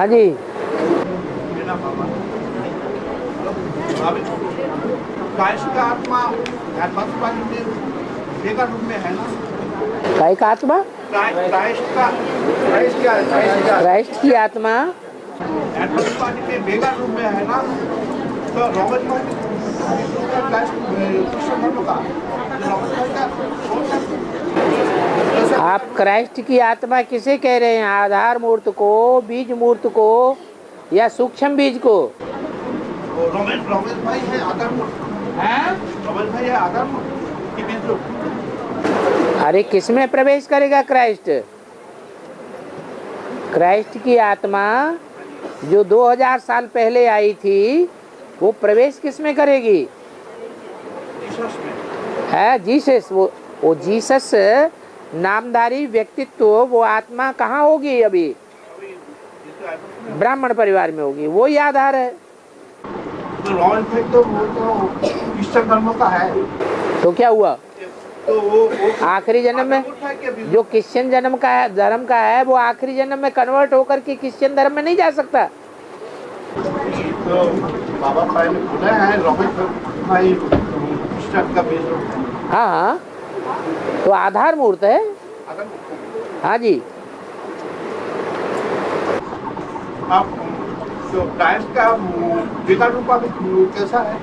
जी। Christ का आत्मा एडवांसवादी में वेगा रूप में है ना? काय का आत्मा? क्राइस्ट की आत्मा एडवांसवादी में वेगा रूप में है ना? तो रॉबर्ट भाई कृष्ण धर्म का आप क्राइस्ट की आत्मा किसे कह रहे हैं? आधार मूर्त को, बीज मूर्त को, या सूक्ष्म बीज को? रॉबर्ट भाई है आधार मूर्त। रॉबर्ट भाई है आधार मूर्त की बीज रूप। अरे किसमें प्रवेश करेगा क्राइस्ट? क्राइस्ट की आत्मा जो 2000 साल पहले आई थी, वो प्रवेश किसमें करेगी? है जीसस। वो जीसस नामधारी व्यक्तित्व, वो आत्मा कहाँ होगी? अभी ब्राह्मण परिवार में होगी। वो ही आधार है। तो रॉबर्ट भाई तो वो तो क्रिश्चियन धर्म का है। तो क्या हुआ? तो वो आखिरी जन्म में जो क्रिश्चियन जन्म का है, धर्म का है, वो आखिरी जन्म में कन्वर्ट होकर के क्रिश्चियन धर्म में नहीं जा सकता। तो बाबा भाई ने बोला है रॉबर्ट भाई क्रिश्चियन का बीज रूप है। हाँ हाँ, तो आधार मूर्त है। हाँ जी। आप तो क्राइस्ट का वेगा रूप अभी कैसा है?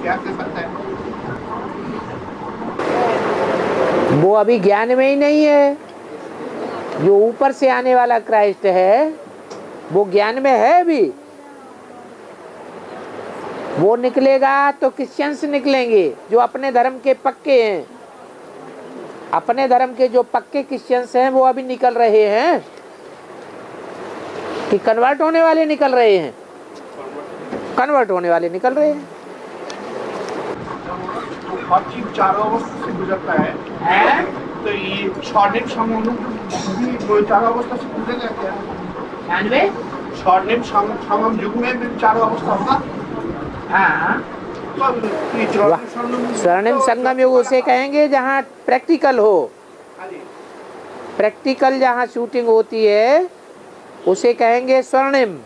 क्या कह सकते हैं? वो अभी ज्ञान में ही नहीं है। जो ऊपर से आने वाला क्राइस्ट है, वो ज्ञान में है अभी। वो निकलेगा तो क्रिश्चियंस निकलेंगे जो अपने धर्म के पक्के हैं। अपने धर्म के जो पक्के क्रिश्चियंस हैं, वो अभी निकल रहे हैं कि कन्वर्ट होने वाले निकल रहे हैं। कन्वर्ट होने वाले निकल रहे हैं। हर चीज चारों अवस्था से गुजरता है। तो ये स्वर्णिम समूह भी चारों अवस्था से गुजरेगा क्या? स्वर्णिम समम युग में भी चारों अवस्था होगा। स्वर्णिम संगम युग उसे कहेंगे जहाँ प्रैक्टिकल हो। प्रैक्टिकल जहाँ शूटिंग होती है उसे कहेंगे स्वर्णिम।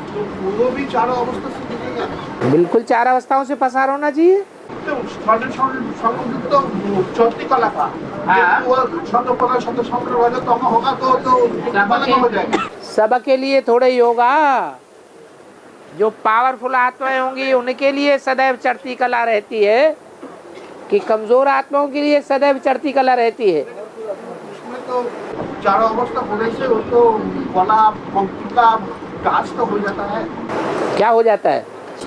तो वो भी चारों अवस्था से गुजरेगा। बिल्कुल, चार अवस्थाओं से पसार होना चाहिए। तो स्वर्णिम समूह तो चौथी कला का। वो शब्द शब्द तो होगा तो हो जाएगा। सबके लिए थोड़ा ही होगा। जो पावरफुल आत्माएं होंगी उनके लिए सदैव चढ़ती कला रहती है, कि कमजोर आत्माओं के लिए सदैव चढ़ती कला रहती है। उसमें तो चारों अवस्था होने से वो तो कला पंक्ति का काज तो हो जाता है। क्या हो जाता है? तो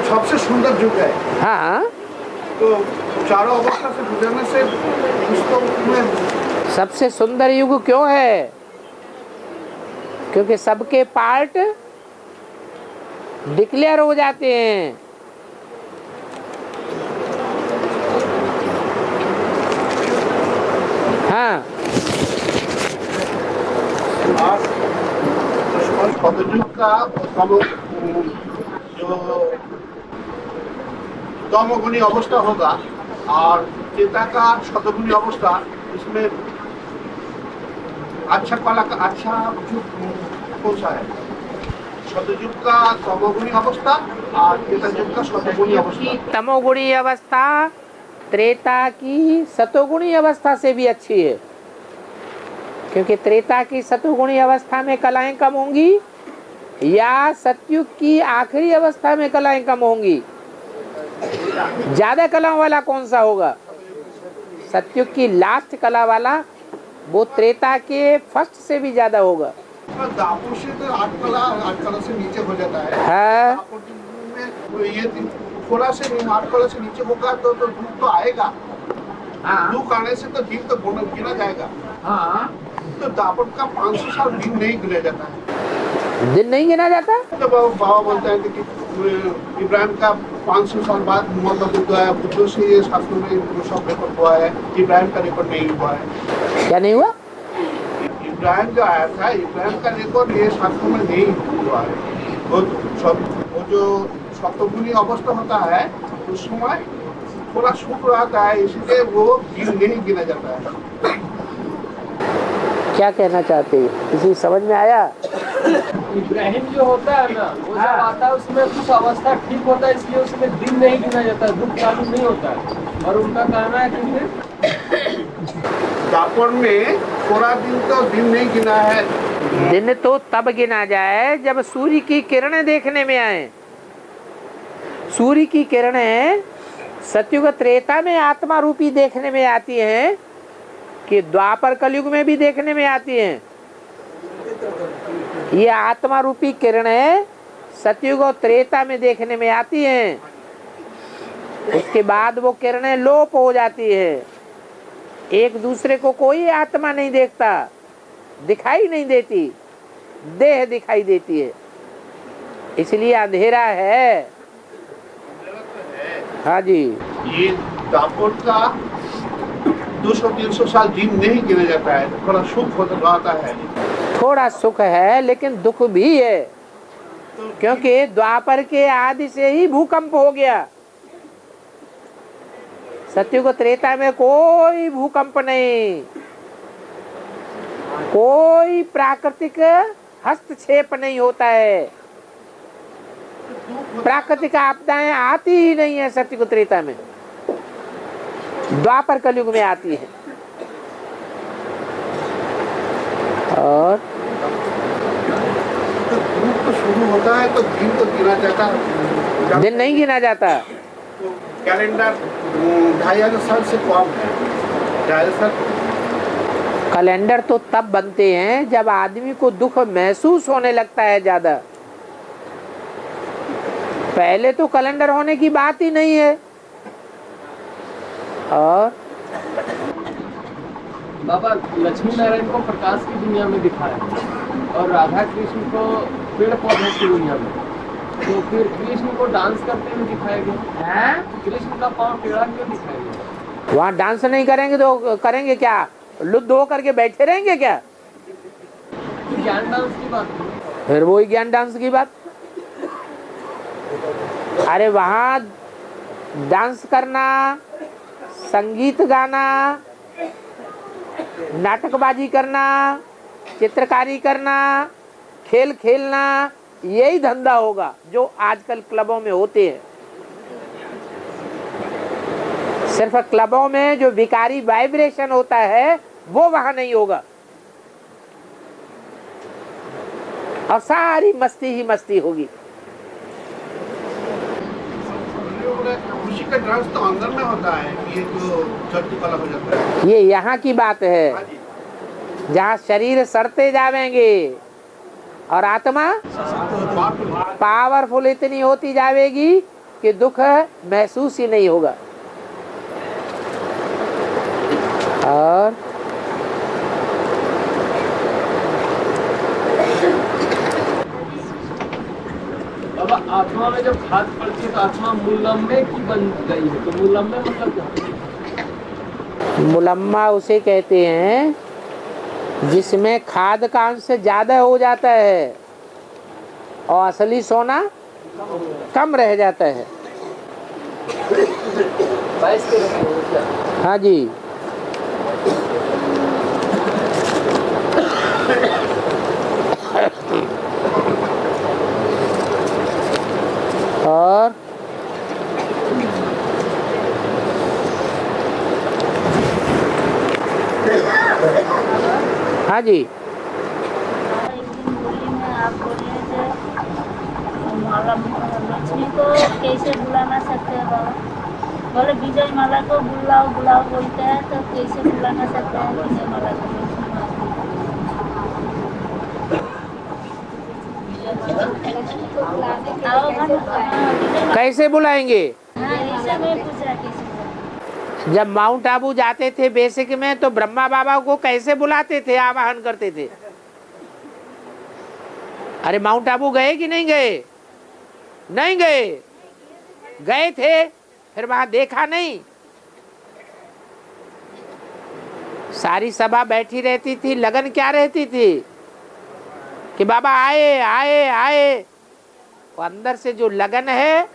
सबसे सुंदर युग है। हाँ, तो चारों अवस्था से गुजरने से उसमें सबसे सुंदर युग क्यों है? क्योंकि सबके पार्ट डिक्लेयर हो जाते हैं। हाँ, सतयुग का जो तमोगुणी अवस्था होगा और चेता का शतगुणी अवस्था, इसमें अच्छा कला का अच्छा कौन सा है? सतयुग का तमोगुणी अवस्था और त्रेता युग का सतोगुणी अवस्था। तमोगुणी अवस्था त्रेता की सतोगुणी अवस्था से भी अच्छी है, क्योंकि त्रेता की सतोगुणी अवस्था में कलाएं कम होंगी, या सतयुग की आखिरी अवस्था में कलाएं कम होंगी। ज्यादा कलाओं वाला कौन सा होगा? सतयुग की लास्ट कला वाला, वो त्रेता के फर्स्ट से भी ज्यादा होगा। दापों से तो आठ कला से नीचे हो जाता है। हाँ, में ये थोड़ा से 8 कला से नीचे होगा तो धूप तो आएगा। धूप आने से तो दिन तो गिना जाएगा। तो दापट का 500 साल दिन नहीं गिना जाता है। दिन नहीं गिना जाता? तो बाबा बोलता है कि इब्राहिम का 500 साल बाद मोहम्मद बुद्ध आया, बुद्धों से ये शास्त्रों में सब रिकॉर्ड हुआ है, इब्राहिम का रिकॉर्ड नहीं हुआ है। क्या नहीं हुआ? इब्राहिम जो आया था, इब्राहिम का रिकॉर्ड ये शास्त्रों में नहीं हुआ है। वो जो सप्तगुणी अवस्था होता है, उस समय थोड़ा सुख रहता है, इसलिए वो दिन नहीं गिना जाता है। क्या कहना चाहते हैं, किसी समझ में आया? इब्राहिम जो होता है ना, वो जब आता है उसमें कुछ अवस्था ठीक होता है, इसलिए उसमें दिन नहीं गिना जाता, दुख चालू नहीं होता है। और उनका कहना है कि दापन में थोड़ा दिन तो दिन नहीं गिना है। दिन तो तब गिना जाए जब सूर्य की किरणें देखने में आए। सूर्य की किरणें सतयुग त्रेता में आत्मा रूपी देखने में आती हैं कि द्वापर कलयुग में भी देखने में आती हैं। ये आत्मा रूपी किरणें सतयुग और त्रेता में देखने में आती हैं, उसके बाद वो किरणें लोप हो जाती है। एक दूसरे को कोई आत्मा नहीं देखता, दिखाई नहीं देती, देह दिखाई देती है, इसलिए अंधेरा है। हाँ जी, ये दापन का 200-300 साल दिन नहीं गिना जाता है, थोड़ा सुख होता रहता है। थोड़ा सुख है लेकिन दुख भी है, क्योंकि द्वापर के आदि से ही भूकंप हो गया। सतयुग त्रेता में कोई भूकंप नहीं, कोई प्राकृतिक हस्तक्षेप नहीं होता है, प्राकृतिक आपदाएं आती ही नहीं है सतयुग त्रेता में, द्वापर कलयुग में आती है। और धूप तो शुरू होता है तो दिन तो गिना जाता, दिन नहीं गिना जाता। तो कैलेंडर 2500 साल से कम है। 2500 साल कैलेंडर तो तब बनते हैं जब आदमी को दुख महसूस होने लगता है ज्यादा। पहले तो कैलेंडर होने की बात ही नहीं है। और बाबा लक्ष्मी नारायण को प्रकाश की दुनिया में दिखाया और राधा कृष्ण को पेड़ पौधे की दुनिया में, तो फिर कृष्ण को डांस करते हुए दिखाया गया। कृष्ण का पाँव टेढ़ा क्यों दिखाया गया? वहाँ डांस नहीं करेंगे तो करेंगे क्या? लुद्ध होकर के बैठे रहेंगे क्या? ज्ञान डांस की बात है। फिर वही ज्ञान डांस की बात। अरे वहाँ डांस करना, संगीत गाना, नाटकबाजी करना, चित्रकारी करना, खेल खेलना, यही धंधा होगा जो आजकल क्लबों में होते हैं। सिर्फ क्लबों में जो विकारी वाइब्रेशन होता है वो वहां नहीं होगा, और सारी मस्ती ही मस्ती होगी। खुशी का डांस तो अंदर में होता है, ये तो चलती वाला हो जाता है। ये यहाँ की बात है जहाँ शरीर सड़ते जावेंगे और आत्मा पावरफुल इतनी होती जाएगी कि दुख महसूस ही नहीं होगा। और बाबा आत्मा में जब खाद पड़ती है तो आत्मा मुलम्मे की बन गई है, तो मुलम्मे मतलब क्या? मुलम्मा उसे कहते हैं जिसमें खाद का अंश ज्यादा हो जाता है और असली सोना कम रह जाता है। हाँ जी, और हाँ जी, लक्ष्मी को कैसे बुलाना सकते हैं बाबा? बोले विजय माला को बुलाओ बुलाओ बोलते हैं, तो कैसे बुलाना सकते हैं विजय माला को? कैसे बुलाएंगे? हाँ, ऐसे मैं पूछ रहा कैसे? जब माउंट आबू जाते थे बेसिक में तो ब्रह्मा बाबा को कैसे बुलाते थे, आवाहन करते थे? अरे माउंट आबू गए कि नहीं गए? नहीं गए, गए थे फिर वहां देखा नहीं। सारी सभा बैठी रहती थी, लगन क्या रहती थी कि बाबा आए आए आए। वो अंदर से जो लगन है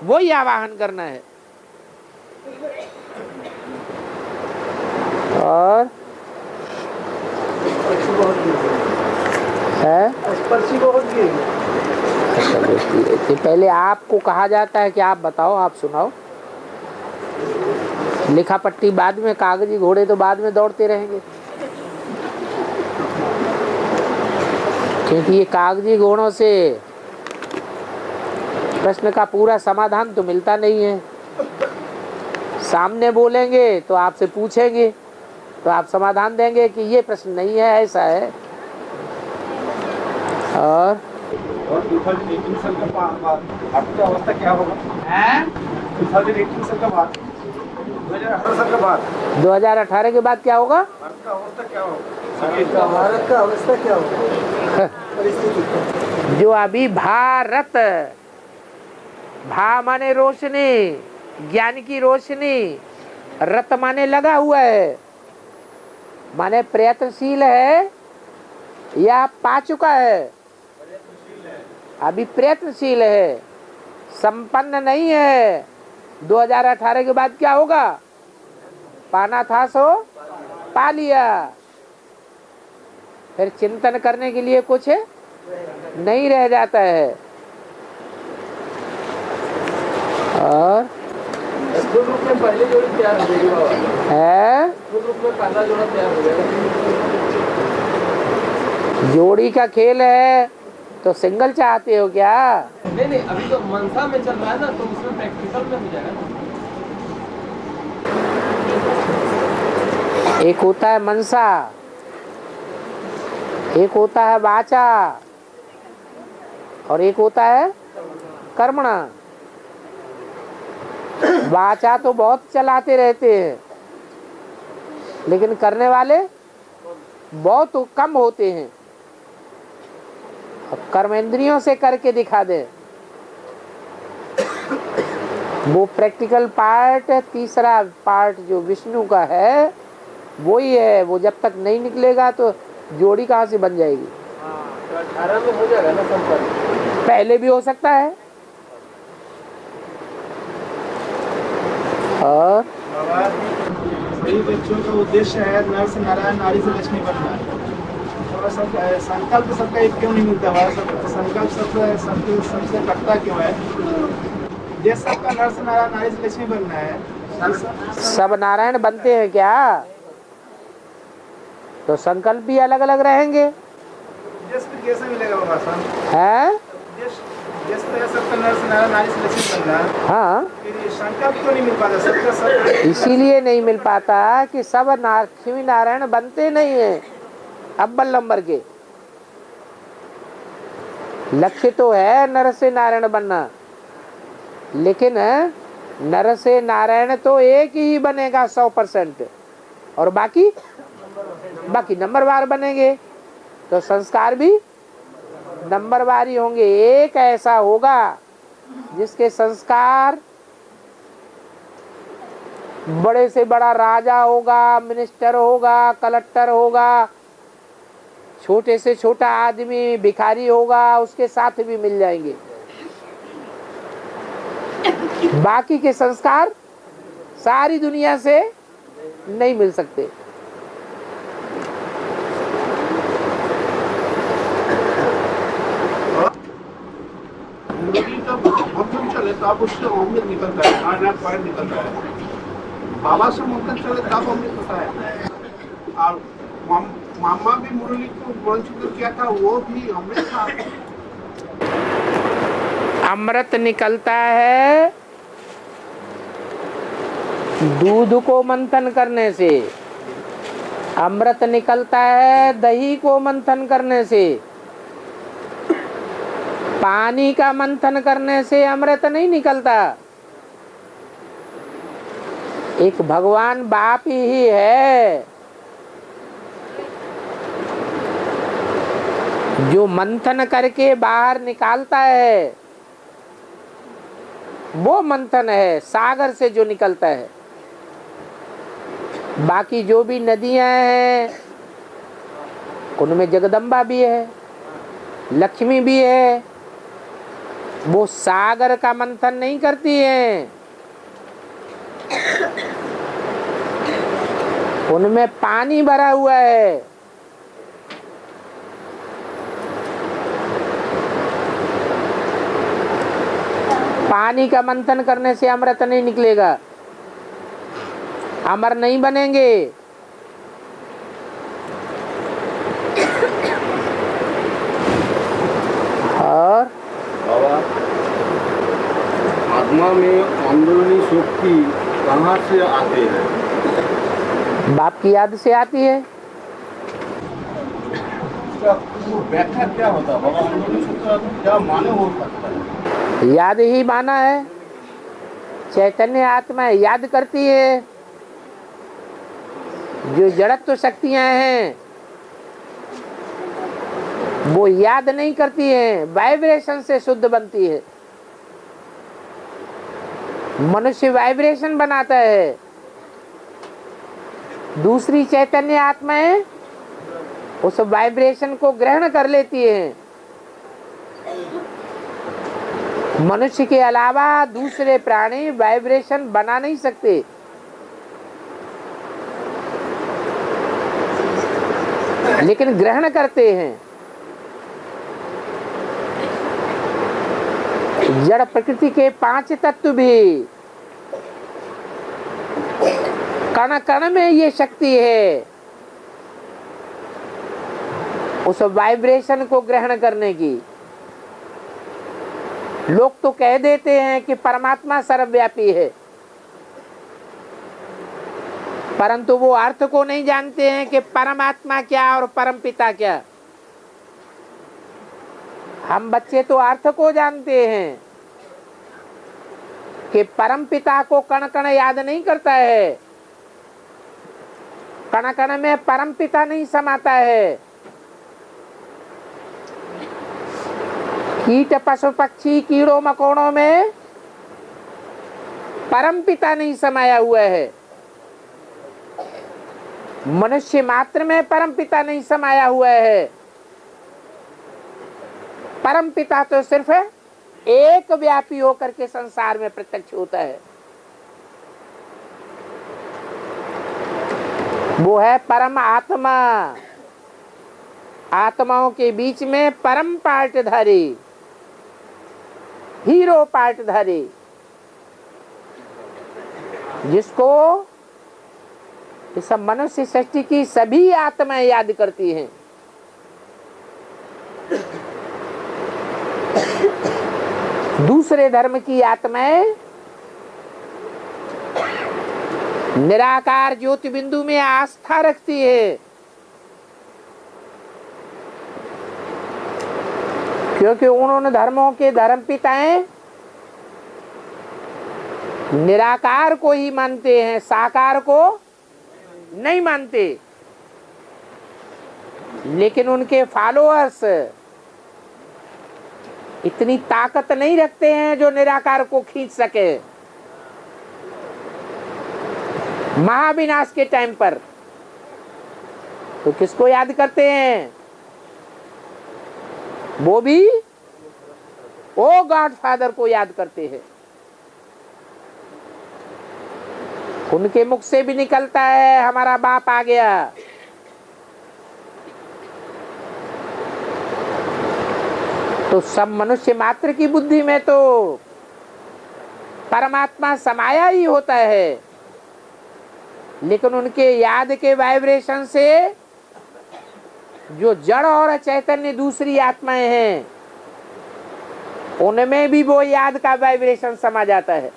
वो ही आवाहन करना है। और है स्पर्शी बहुत गिर अच्छा देखिए, पहले आपको कहा जाता है कि आप बताओ, आप सुनाओ। लिखा पट्टी बाद में, कागजी घोड़े तो बाद में दौड़ते रहेंगे, क्योंकि ये कागजी घोड़ों से प्रश्न का पूरा समाधान तो मिलता नहीं है। सामने बोलेंगे तो आपसे पूछेंगे तो आप समाधान देंगे कि ये प्रश्न नहीं है, ऐसा है। और 2018 साल के बाद आपकी अवस्था क्या होगा? 2018 साल के बाद, 2018 साल के बाद 2018 के बाद क्या होगा? भारत का अवस्था क्या होगा? भारत का अवस्था क्या होगा? परिस्थिति जो अभी भारत, भा माने रोशनी, ज्ञान की रोशनी, रत माने लगा हुआ है, माने प्रयत्नशील है या पा चुका है? अभी प्रयत्नशील है, संपन्न नहीं है। 2018 के बाद क्या होगा? पाना था सो पा लिया। फिर चिंतन करने के लिए कुछ नहीं रह जाता है। और स्थूल रूप में पहली जोड़ी तैयार हो जाएगी बाबा। है स्थूल रूप में पहला जोड़ा तैयार हो जाएगा। जोड़ी का खेल है तो सिंगल चाहते हो क्या? नहीं, अभी तो मनसा में चल रहा है ना, तो उसमें प्रैक्टिकल में हो जाएगा ना। एक होता है मनसा, एक होता है वाचा, और एक होता है कर्मणा। वाचा तो बहुत चलाते रहते हैं, लेकिन करने वाले बहुत कम होते हैं। अब कर्मेंद्रियों से करके दिखा दे, वो प्रैक्टिकल पार्ट, तीसरा पार्ट जो विष्णु का है वो ही है। वो जब तक नहीं निकलेगा तो जोड़ी कहाँ से बन जाएगी? तो 18 में हो जाएगा ना संपर्क। पहले भी हो सकता है। और सभी बच्चों का उद्देश्य है नर से नारायण, नारी से लक्ष्मी बनना। थोड़ा सा संकल्प सबका एक क्यों नहीं मिलता है? संकल्प सबसे कटता क्यों है? ये सबका नर से नारायण, नारी से लक्ष्मी बनना है। सब नारायण बनते हैं क्या? तो संकल्प भी अलग अलग रहेंगे। फिर कैसे मिलेगा बाबा साहब? है जिस तरह सबका नर से नारायण, नारी से लक्ष्मी बनना है, हाँ, फिर ये संकल्प क्यों नहीं मिल पाता? सबका सब इसीलिए नहीं मिल पाता कि सब लक्ष्मी नारायण बनते नहीं है अव्वल नंबर के। लक्ष्य तो है नर से नारायण बनना, लेकिन नर से नारायण तो एक ही बनेगा 100%, और बाकी नंबरवार बनेंगे। तो संस्कार भी नंबरवार ही होंगे। एक ऐसा होगा जिसके संस्कार बड़े से बड़ा राजा होगा, मिनिस्टर होगा, कलेक्टर होगा, छोटे से छोटा आदमी भिखारी होगा, उसके साथ भी मिल जाएंगे। बाकी के संस्कार सारी दुनिया से नहीं मिल सकते। मुर्गी का मंथन चले तब उससे अमृत निकलता है, नारायण पॉइंट निकलता है। बाबा से मंथन चले तब अमृत होता है। और मामा भी मुरली को वंचित किया था, वो भी अमृत था। अमृत निकलता है दूध को मंथन करने से, अमृत निकलता है दही को मंथन करने से। पानी का मंथन करने से अमृत नहीं निकलता। एक भगवान बाप ही है जो मंथन करके बाहर निकालता है। वो मंथन है सागर से जो निकलता है। बाकी जो भी नदियां हैं उनमें जगदम्बा भी है, लक्ष्मी भी है, वो सागर का मंथन नहीं करती हैं। उनमें पानी भरा हुआ है। पानी का मंथन करने से अमृत नहीं निकलेगा, अमर नहीं बनेंगे। और बाबा, आत्मा में अंदरूनी शक्ति कहाँ से आते हैं? बाप की याद से आती है। वो व्याख्या क्या होता है बाबा? अंदरूनी शक्ति क्या माने हो सकता है? याद ही माना है। चैतन्य आत्मा याद करती है। जो जड़त्व शक्तियां हैं वो याद नहीं करती हैं, वाइब्रेशन से शुद्ध बनती है। मनुष्य वाइब्रेशन बनाता है, दूसरी चैतन्य आत्माएं उस वाइब्रेशन को ग्रहण कर लेती हैं। मनुष्य के अलावा दूसरे प्राणी वाइब्रेशन बना नहीं सकते। लेकिन ग्रहण करते हैं। जड़ प्रकृति के 5 तत्व भी, कण कण में ये शक्ति है उस वाइब्रेशन को ग्रहण करने की। लोग तो कह देते हैं कि परमात्मा सर्वव्यापी है, परंतु वो अर्थ को नहीं जानते हैं कि परमात्मा क्या और परमपिता क्या। हम बच्चे तो अर्थ को जानते हैं कि परमपिता को कण कण याद नहीं करता है, कण कण में परमपिता नहीं समाता है। कीट पशु पक्षी कीड़ों मकोड़ों में परमपिता नहीं समाया हुआ है। मनुष्य मात्र में परमपिता नहीं समाया हुआ है। परमपिता तो सिर्फ एक व्यापी होकर के संसार में प्रत्यक्ष होता है। वो है परम आत्मा। आत्माओं के बीच में परम पार्टधारी, हीरो पार्टधारी, जिसको इस मनुष्य सृष्टि की सभी आत्माएं याद करती हैं। दूसरे धर्म की आत्माएं निराकार ज्योति बिंदु में आस्था रखती है, क्योंकि उन्होंने धर्मों के धर्म पिताएं निराकार को ही मानते हैं, साकार को नहीं मानते। लेकिन उनके फॉलोअर्स इतनी ताकत नहीं रखते हैं जो निराकार को खींच सके। महाविनाश के टाइम पर तो किसको याद करते हैं? वो भी ओ गॉड फादर को याद करते हैं। उनके मुख से भी निकलता है हमारा बाप आ गया। तो सब मनुष्य मात्र की बुद्धि में तो परमात्मा समाया ही होता है, लेकिन उनके याद के वाइब्रेशन से जो जड़ और चैतन्य दूसरी आत्माएं हैं उनमें भी वो याद का वाइब्रेशन समा जाता है।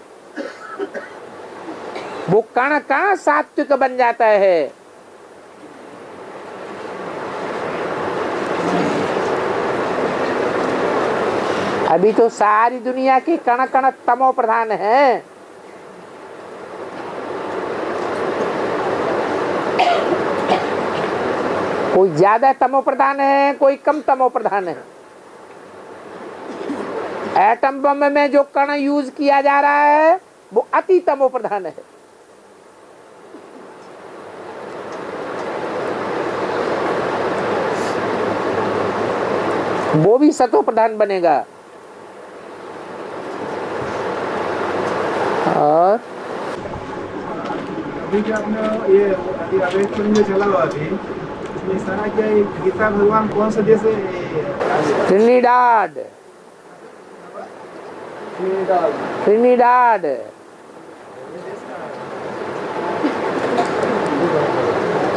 वो कण कण सात्विक बन जाता है। अभी तो सारी दुनिया की कण कण तमो प्रधान है। कोई ज्यादा तमो प्रधान है, कोई कम तमो प्रधान है। एटम बम में जो कण यूज किया जा रहा है वो अति तमो प्रधान है। वो भी सतो प्रधान बनेगा। और अभी जो आपने ये कि अभी फिल्म में चला हुआ अभी इसमें सारा क्या है, गीता भगवान कौन सा देश है? ट्रिनिडाड। ट्रिनिडाड।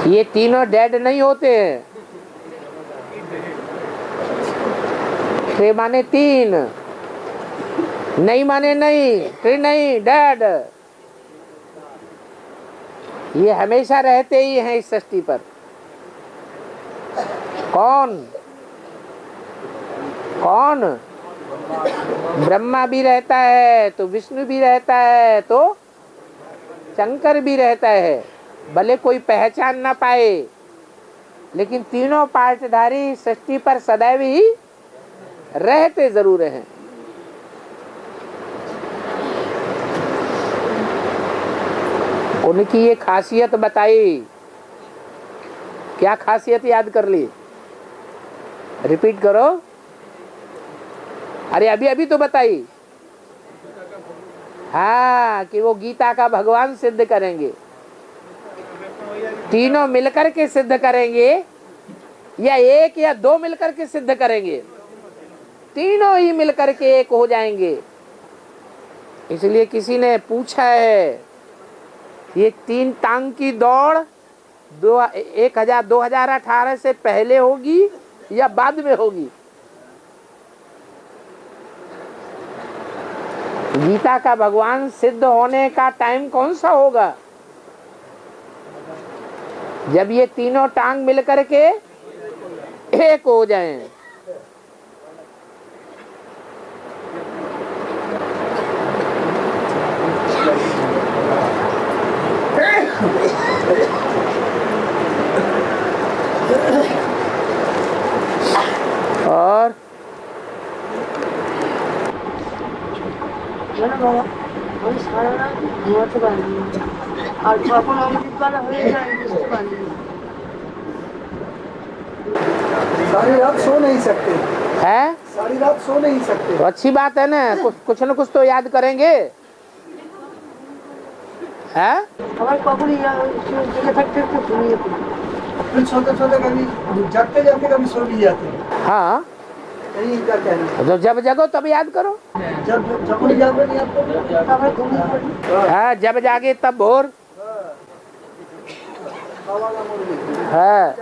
ये तीनों डेड नहीं होते हैं। ट्रे माने तीन, नहीं माने नहीं, ट्रे नहीं, डेड। ये हमेशा रहते ही हैं इस सृष्टि पर। कौन कौन? ब्रह्मा भी रहता है तो विष्णु भी रहता है तो शंकर भी रहता है, भले कोई पहचान ना पाए, लेकिन तीनों पार्टधारी सृष्टि पर सदैव ही रहते जरूर हैं। उनकी ये खासियत बताई। क्या खासियत याद कर ली? रिपीट करो। अरे अभी अभी तो बताई। हाँ, कि वो गीता का भगवान सिद्ध करेंगे। तीनों मिलकर के सिद्ध करेंगे या एक या दो मिलकर के सिद्ध करेंगे? तीनों ही मिलकर के एक हो जाएंगे। इसलिए किसी ने पूछा है, ये तीन टांग की दौड़ 2018 से पहले होगी या बाद में होगी? गीता का भगवान सिद्ध होने का टाइम कौन सा होगा? जब ये तीनों टांग मिलकर के एक हो जाएं। और सारी रात सो नहीं सकते है, सारी रात सो नहीं सकते। तो अच्छी बात है ना, कुछ न कुछ तो याद करेंगे। है फिर सोते सोते कभी जागते जागते कभी सो भी जाते हैं। हाँ, यही इनका कहना है। तो जब जगो तब याद करो। जब जागो नहीं आपको हाँ, जब जागे तब भोर। हाँ,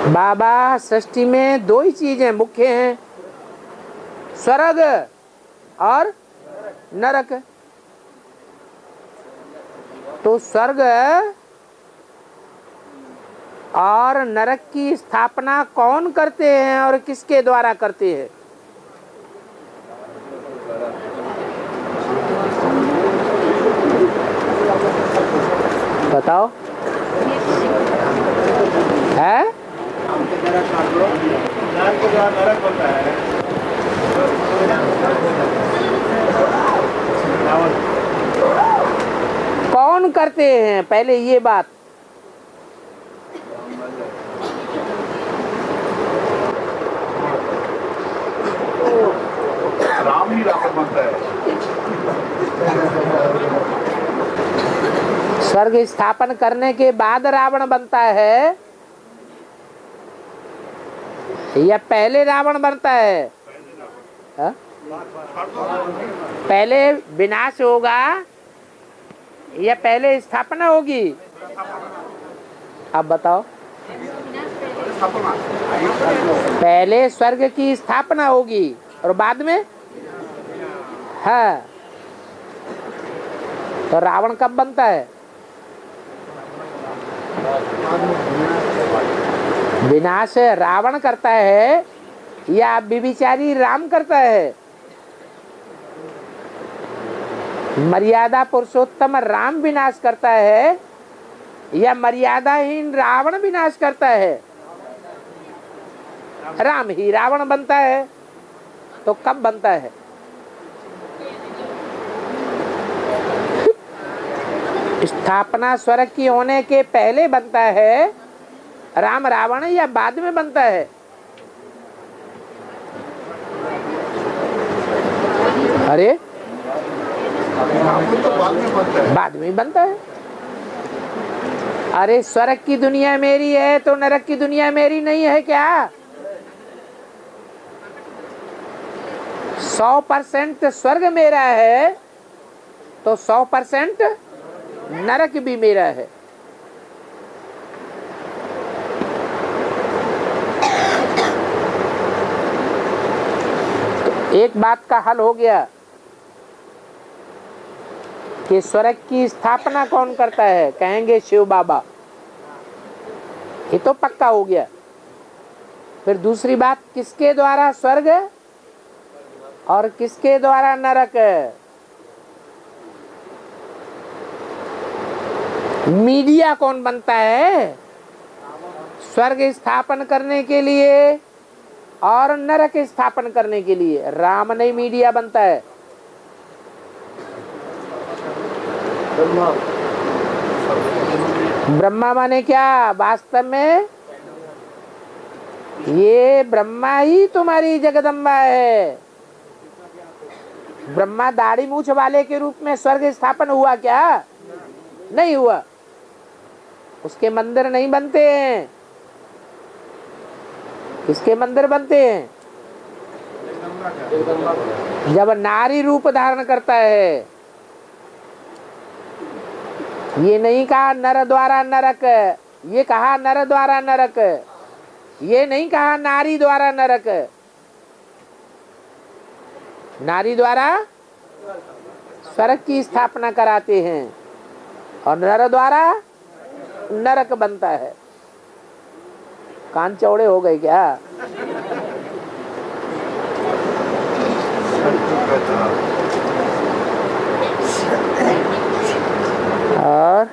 बाबा सृष्टि में दो ही चीजें मुख्य हैं, स्वर्ग और नरक। तो स्वर्ग और नरक की स्थापना कौन करते हैं और किसके द्वारा करते हैं? बताओ। है कौन करते हैं? पहले ये बात। राम ही रावण बनता है। स्वर्ग स्थापन करने के बाद रावण बनता है या पहले रावण बनता है? हा? पहले विनाश होगा या पहले स्थापना होगी? आप बताओ। पहले स्वर्ग की स्थापना होगी और बाद में है। तो रावण कब बनता है? विनाश रावण करता है या व्यभिचारी राम करता है? मर्यादा पुरुषोत्तम राम विनाश करता है या मर्यादाहीन रावण विनाश करता है? राम ही रावण बनता है। तो कब बनता है? स्थापना स्वर्ग की होने के पहले बनता है राम रावण, या बाद में बनता है? अरे रावण तो बाद में बनता है। बाद में ही बनता है। अरे स्वर्ग की दुनिया मेरी है तो नरक की दुनिया मेरी नहीं है क्या? 100% स्वर्ग मेरा है तो 100% नरक भी मेरा है। तो एक बात का हल हो गया कि स्वर्ग की स्थापना कौन करता है? कहेंगे शिव बाबा। ये तो पक्का हो गया। फिर दूसरी बात, किसके द्वारा स्वर्ग और किसके द्वारा नरक? मीडिया कौन बनता है स्वर्ग स्थापन करने के लिए और नरक स्थापन करने के लिए? राम नहीं मीडिया बनता है। ब्रह्मा माने क्या? वास्तव में ये ब्रह्मा ही तुम्हारी जगदम्बा है। ब्रह्मा दाढ़ी मूछ वाले के रूप में स्वर्ग स्थापन हुआ क्या? नहीं हुआ। उसके मंदिर नहीं बनते हैं। किसके मंदिर बनते हैं? जब नारी रूप धारण करता है। ये नहीं कहा नर द्वारा नरक, ये कहा नर द्वारा नरक, ये नहीं कहा नारी द्वारा नरक। नारी द्वारा स्वर्ग की स्थापना कराते हैं और नर द्वारा नरक बनता है। कान चौड़े हो गए क्या? और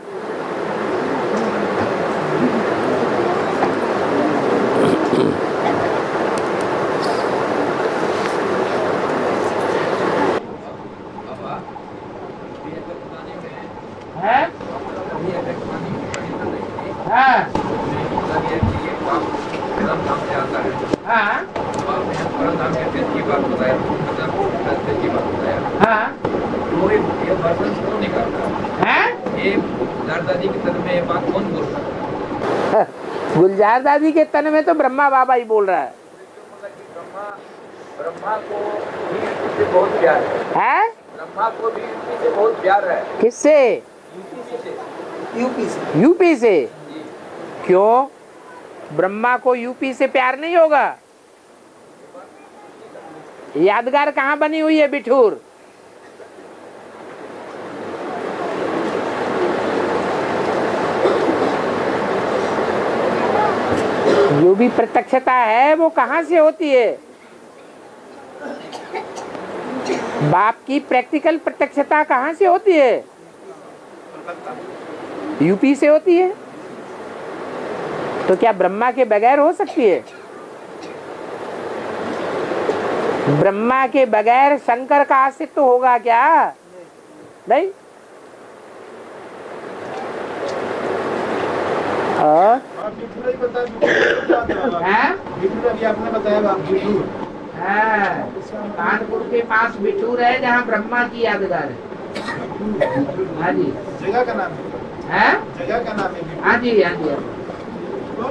गुलजार दादी के तन में तो ब्रह्मा बाबा ही बोल रहा है। ब्रह्मा को भी से बहुत प्यार है। ब्रह्मा को भी से बहुत प्यार है। किससे? यूपी से। क्यों? ब्रह्मा को यूपी से प्यार नहीं होगा? यादगार कहाँ बनी हुई है बिठूर? जो भी प्रत्यक्षता है वो कहाँ से होती है? बाप की प्रैक्टिकल प्रत्यक्षता कहाँ से होती है? यूपी से होती है। तो क्या ब्रह्मा के बगैर हो सकती है? ब्रह्मा के बगैर शंकर का अस्तित्व होगा क्या? नहीं। आपने बताया कानपुर के पास बिठूर है जहाँ ब्रह्मा की यादगार है। हाँ जी। जगह का नाम है? जगह का नाम है? हाँ जी, हाँ जी।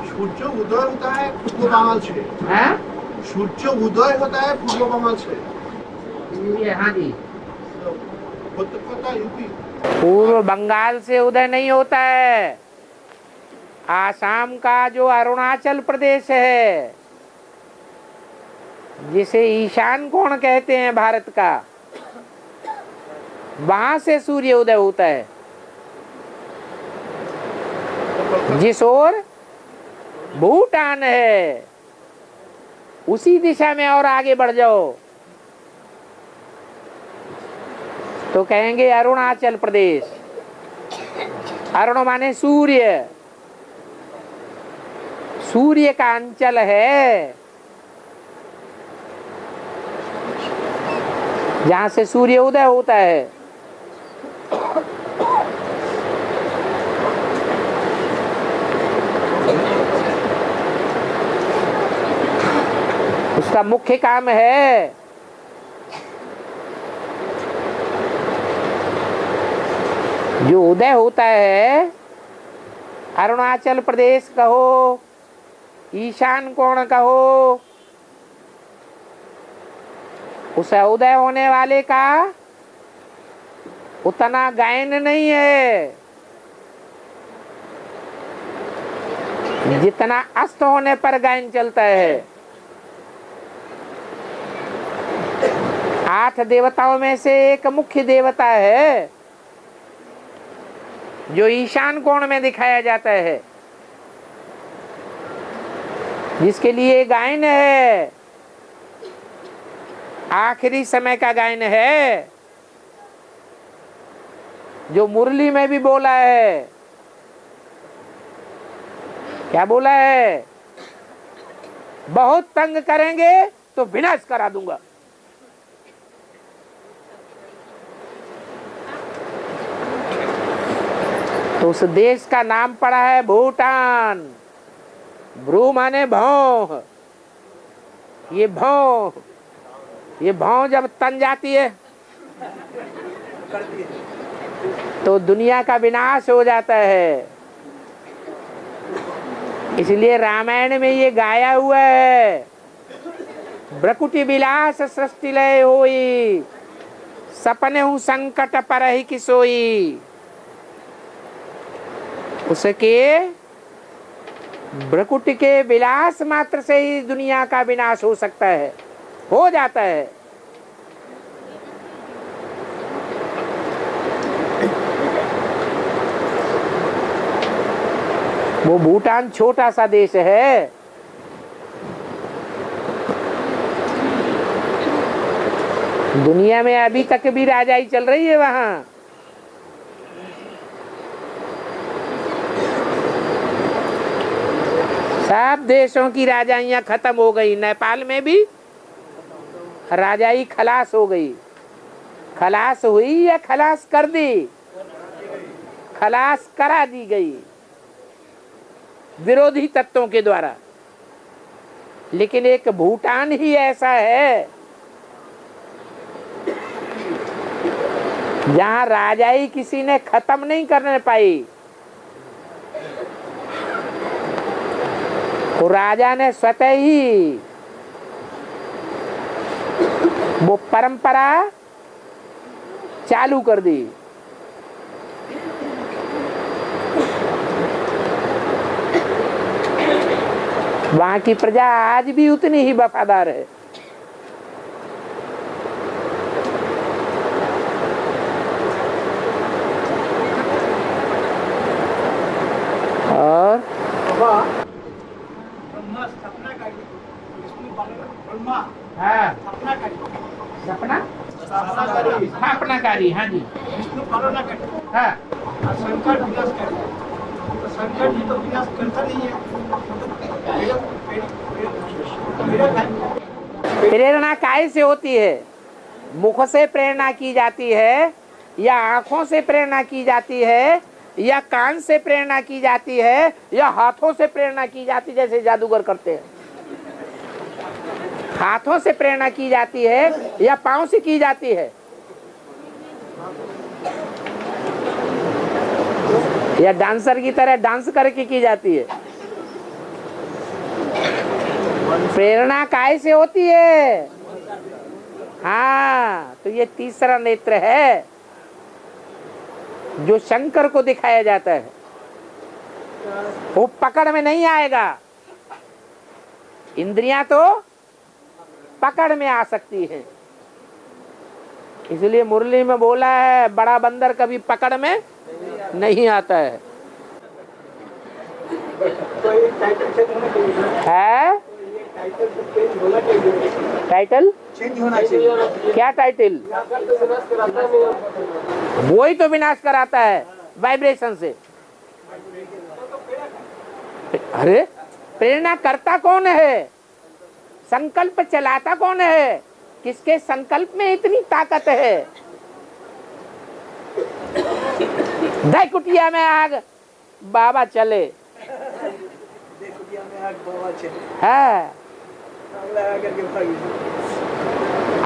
सूर्य उदय होता है पूर्व बंगाल से। सूर्य उदय होता है पूर्व बंगाल से। हाँ जी। यूपी। पूर्व बंगाल से उदय नहीं होता है। आसाम का जो अरुणाचल प्रदेश है, जिसे ईशान कोण कहते हैं भारत का, वहां से सूर्य उदय होता है। जिस ओर भूटान है उसी दिशा में और आगे बढ़ जाओ तो कहेंगे अरुणाचल प्रदेश। अरुण माने सूर्य, सूर्य का अंचल है जहां से सूर्य उदय होता है। उसका मुख्य काम है जो उदय होता है, अरुणाचल प्रदेश कहो, ईशान कोण कहो, उस उदय होने वाले का उतना गायन नहीं है जितना अस्त होने पर गायन चलता है। 8 देवताओं में से एक मुख्य देवता है जो ईशान कोण में दिखाया जाता है, जिसके लिए गायन है, आखिरी समय का गायन है, जो मुरली में भी बोला है। क्या बोला है? बहुत तंग करेंगे तो विनाश करा दूंगा। तो उस देश का नाम पड़ा है भूटान। भ्रू माने भौं। ये भौं जब तन जाती है तो दुनिया का विनाश हो जाता है। इसलिए रामायण में ये गाया हुआ है, भ्रकुटी विलास सृष्टि लय होई, सपने हूँ संकट पर ही कि सोई। उसके भ्रकुटी के विलास मात्र से ही दुनिया का विनाश हो सकता है, हो जाता है। वो भूटान छोटा सा देश है, दुनिया में अभी तक भी राजाई चल रही है वहां। सब देशों की राजाइयां खत्म हो गई। नेपाल में भी राजाई खलास हो गई। खलास हुई या खलास कर दी? खलास करा दी गई विरोधी तत्वों के द्वारा। लेकिन एक भूटान ही ऐसा है जहां राजाई किसी ने खत्म नहीं करने पाई। तो राजा ने स्वतः ही वो परंपरा चालू कर दी। वहां की प्रजा आज भी उतनी ही वफादार है। और स्थापनाकारी। हाँ जी, हाँ। संकट विनाशकारी। तो संकट ही तो विनाश करता नहीं है। प्रेरणा काय से होती है? मुख से प्रेरणा की जाती है, या आंखों से प्रेरणा की जाती है, या कान से प्रेरणा की जाती है, या हाथों से प्रेरणा की जाती है, जैसे जादूगर करते हैं। हाथों से प्रेरणा की जाती है या पांव से की जाती है, या डांसर की तरह डांस करके की जाती है? प्रेरणा काय से होती है? हाँ, तो ये तीसरा नेत्र है जो शंकर को दिखाया जाता है। वो पकड़ में नहीं आएगा। इंद्रियां तो पकड़ में आ सकती है। इसलिए मुरली में बोला है, बड़ा बंदर कभी पकड़ में नहीं आता है। टाइटल चेंज होना चाहिए। क्या टाइटल? वो ही तो विनाश कराता है वाइब्रेशन से। अरे प्रेरणा करता कौन है? संकल्प चलाता कौन है? किसके संकल्प में इतनी ताकत है? दे कुटिया में आग बाबा चले, है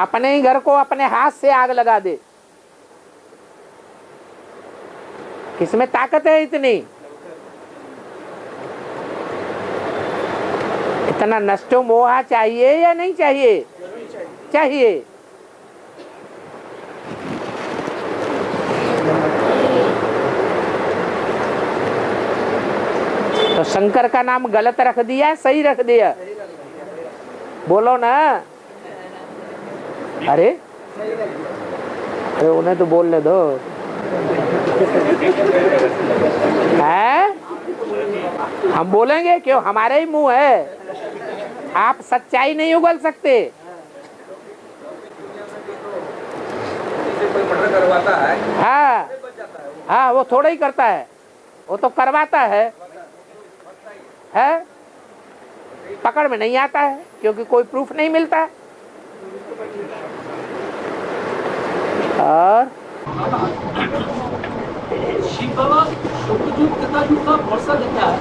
अपने ही घर को अपने हाथ से आग लगा दे। किसमें ताकत है इतनी? इतना नष्टो मोहा चाहिए या नहीं चाहिए? चाहिए। तो शंकर का नाम गलत रख दिया, सही रख दिया? बोलो ना। अरे उन्हें तो बोलने दो। है हम बोलेंगे क्यों? हमारे ही मुंह है। आप सच्चाई नहीं उगल सकते। हाँ हाँ, वो थोड़ा ही करता है, वो तो करवाता है, पकड़ में नहीं आता है क्योंकि कोई प्रूफ नहीं मिलता। और शिव बाबा शुक्रयुग कृतयुग का वर्षा देता है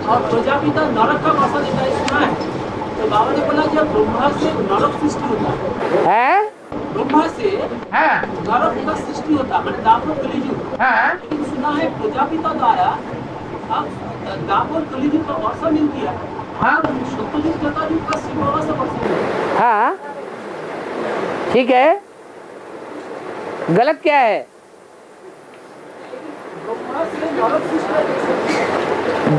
और प्रजापिता नरक का वर्षा देता है, सुना है? तो बाबा ने बोला जब ब्रह्मा से नरक सृष्टि होता है, ब्रह्मा से नरक का सृष्टि होता है, मैंने दापर कलियुग, लेकिन सुना है प्रजापिता द्वारा अब दापर कलियुग का वर्षा मिलती है। शुक्रयुग कृतयुग का शिव बाबा से वर्षा मिलती है। हाँ ठीक है, गलत क्या है?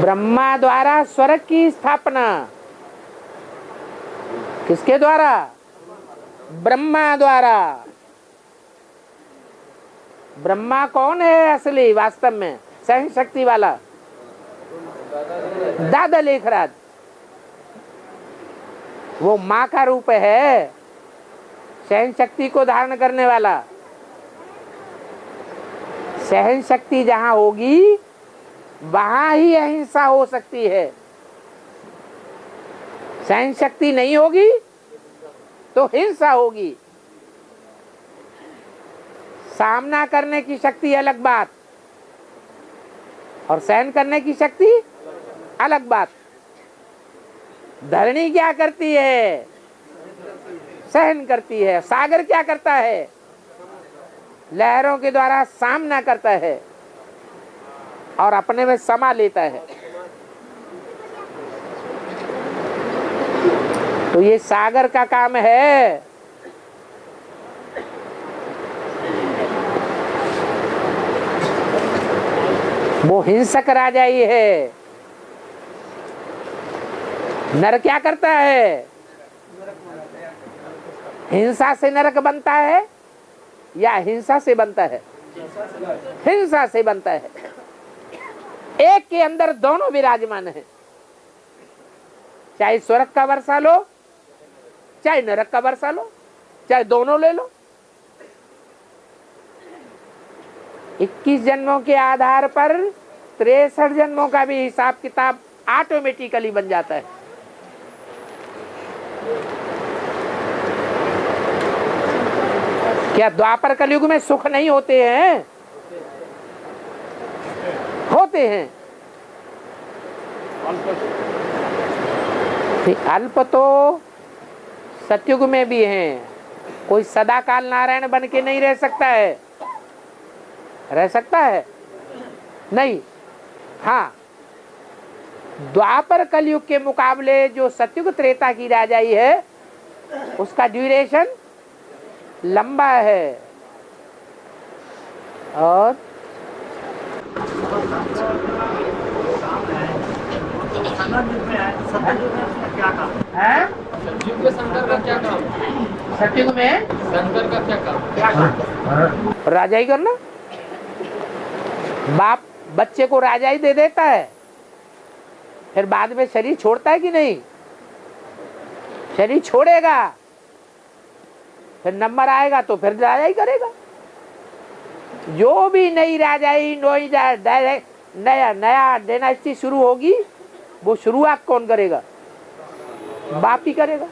ब्रह्मा द्वारा स्वर्ग की स्थापना किसके द्वारा? ब्रह्मा द्वारा। ब्रह्मा कौन है असली वास्तव में? सहन शक्ति वाला दादा लेखराज, वो माँ का रूप है, सहन शक्ति को धारण करने वाला। सहन शक्ति जहां होगी वहां ही अहिंसा हो सकती है। सहन शक्ति नहीं होगी तो हिंसा होगी। सामना करने की शक्ति अलग बात और सहन करने की शक्ति अलग बात। धरणी क्या करती है? सहन करती है। सागर क्या करता है? लहरों के द्वारा सामना करता है और अपने में समा लेता है। तो ये सागर का काम है। वो हिंसक राजा ही है। नर क्या करता है? हिंसा से नरक बनता है या हिंसा से बनता है? हिंसा से बनता है। एक के अंदर दोनों विराजमान है। चाहे स्वर्ग का वर्षा लो, चाहे नरक का वर्षा लो, चाहे दोनों ले लो। 21 जन्मों के आधार पर 63 जन्मों का भी हिसाब किताब ऑटोमेटिकली बन जाता है। क्या द्वापर कलयुग में सुख नहीं होते हैं? होते हैं। अल्प तो सतयुग में भी हैं। कोई सदाकाल नारायण बन के नहीं रह सकता है। रह सकता है? नहीं। हाँ, द्वापर कलयुग के मुकाबले जो सतयुग त्रेता की राजाई है उसका ड्यूरेशन लंबा है। और सतयुग में शंकर का क्या काम? सतयुग में शंकर का क्या काम? राजाई करना। बाप बच्चे को राजाई दे देता है, फिर बाद में शरीर छोड़ता है कि नहीं? शरीर छोड़ेगा, फिर नंबर आएगा तो फिर राजाई करेगा। जो भी नई राजाई नया डायनेस्टी शुरू होगी वो शुरुआत कौन करेगा? बाप ही करेगा।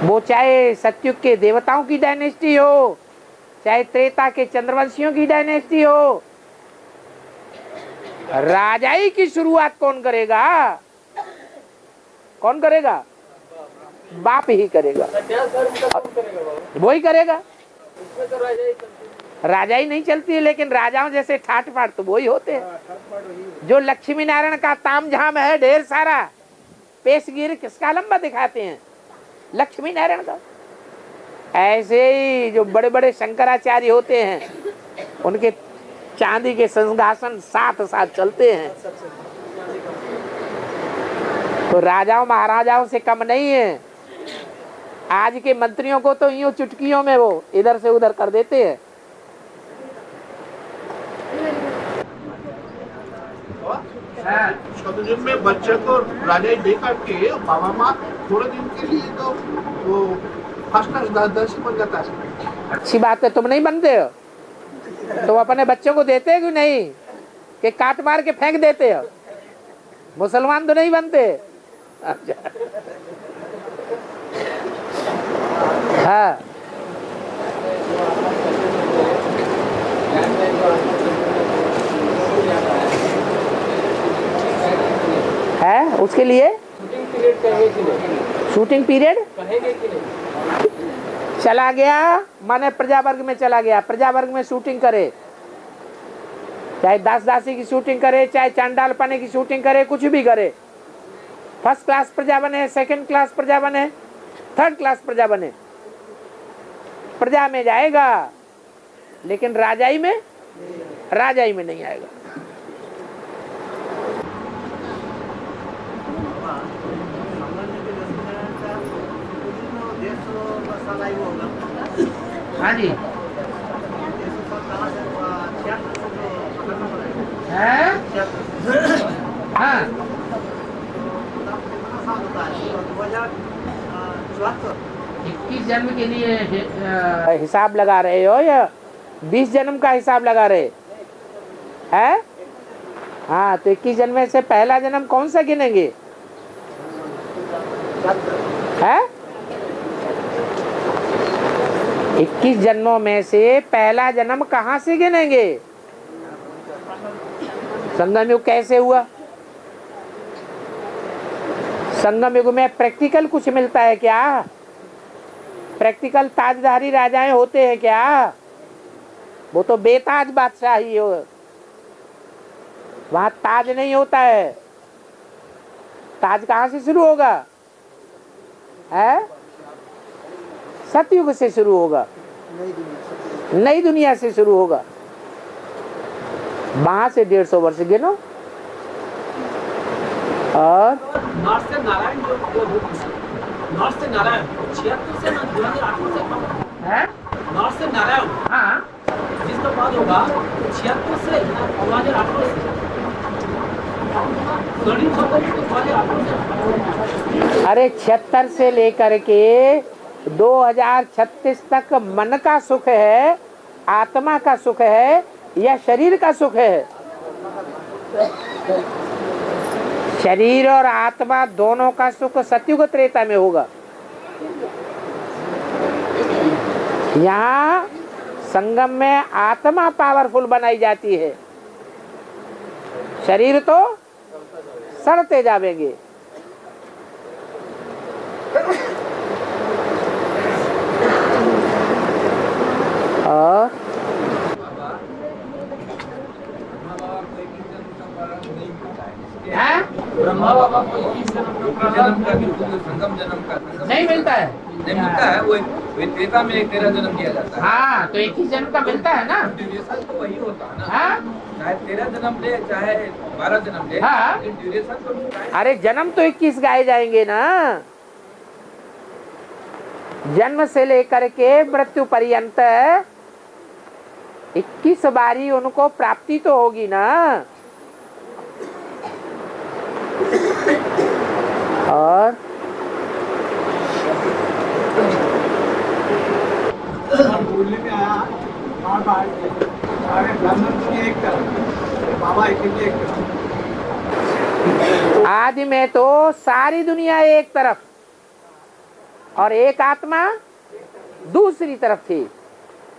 वो चाहे सतयुग के देवताओं की डायनेस्टी हो, चाहे त्रेता के चंद्रवंशियों की डायनेस्टी हो, राजाई की शुरुआत कौन करेगा? कौन करेगा? बाप ही करेगा, वो ही करेगा। राजाई नहीं चलती है, लेकिन राजाओं जैसे ठाट फाट तो वही होते हैं। जो लक्ष्मी नारायण का तामझाम है ढेर सारा, पेशगिर किसका लंबा दिखाते हैं? लक्ष्मी नारायण का। ऐसे ही जो बड़े बड़े शंकराचार्य होते हैं, उनके चांदी के सिंहासन साथ साथ चलते हैं। तो राजाओं महाराजाओं से कम नहीं है। आज के मंत्रियों को तो यूं चुटकियों में वो इधर से उधर कर देते हैं। सतयुग में बच्चे को राजा दे करके बाबा माँ थोड़े दिन के लिए तो वो फर्स्ट क्लास दर्शी बन जाता है। अच्छी बात है, तुम नहीं बनते हो तो अपने बच्चों को देते हो कि नहीं, कि काट मार के फेंक देते हो? मुसलमान तो नहीं बनते। अच्छा। हाँ, है उसके लिए शूटिंग पीरियड कहेंगे कि नहीं? चला गया माने प्रजा वर्ग में चला गया, प्रजा वर्ग में शूटिंग करे, चाहे दास दासी की शूटिंग करे, चाहे चांडाल पाने की शूटिंग करे, कुछ भी करे। फर्स्ट क्लास प्रजा बने, सेकंड क्लास प्रजा बने, थर्ड क्लास प्रजा बने, प्रजा में जाएगा, लेकिन राजाई में नहीं आएगा। हाँ जी, है? हाँ, 21 जन्म के लिए हिसाब लगा रहे हो या 20 जन्म का हिसाब लगा रहे हैं? हाँ, तो 21 जन्म में से पहला जन्म कौन सा गिनेंगे? है 21 जन्मों में से पहला जन्म कहाँ से गिनेंगे? संगम युग कैसे हुआ? संगम युग में प्रैक्टिकल कुछ मिलता है क्या? प्रैक्टिकल ताजधारी राजाएं होते हैं क्या? वो तो बेताज बादशाही हो, वहां ताज नहीं होता है। ताज कहाँ से शुरू होगा? है सतयुग से शुरू होगा, नई दुनिया से शुरू होगा। वहां से 150 वर्ष गिनो। और नॉर्थ से नारायण नॉर्थ से नारायण 76 से 2008 से कम है? नॉर्थ से नारायण, हाँ, जिसका बाद होगा 76 से 2008 से करीब 2008 से। अरे 76 से लेकर के 2036 तक मन का सुख है, आत्मा का सुख है या शरीर का सुख है? शरीर और आत्मा दोनों का सुख सतयुग त्रेता में होगा। यहाँ संगम में आत्मा पावरफुल बनाई जाती है, शरीर तो सड़ते जावेंगे। और ब्रह्मा बाबा को 21 जन्म का संगम जन्म का नहीं मिलता है, नहीं मिलता है। वो त्रेता में 13 जन्म दिया जाता है। हाँ, तो 21 जन्म का मिलता है ना। ड्यूरेशन तो वही होता है ना। हाँ? चाहे 13 जन्म ले चाहे 12 जन्म ले, हाँ। लेकिन ड्यूरेशन तो अरे जन्म तो 21 गाए जाएंगे ना। जन्म से लेकर के मृत्यु पर्यंत 21 बारी उनको प्राप्ति तो होगी ना। और बोलने में आया बार बार सारे ब्राह्मण की एक तरफ, बाबा एक तरफ। आदि में तो सारी दुनिया एक तरफ, और एक आत्मा दूसरी तरफ थी।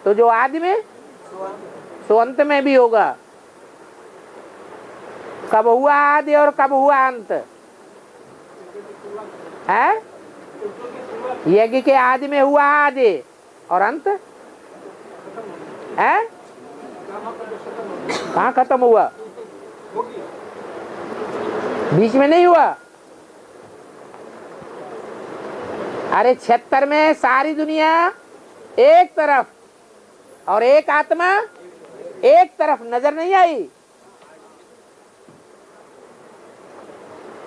तो जो आदि में सो अंत में भी होगा। कब हुआ आदि और कब हुआ अंत है? यज्ञ के आदि में हुआ आदि और अंत है? कहाँ खत्म हुआ? बीच में नहीं हुआ। अरे 76 में सारी दुनिया एक तरफ और एक आत्मा एक तरफ नजर नहीं आई।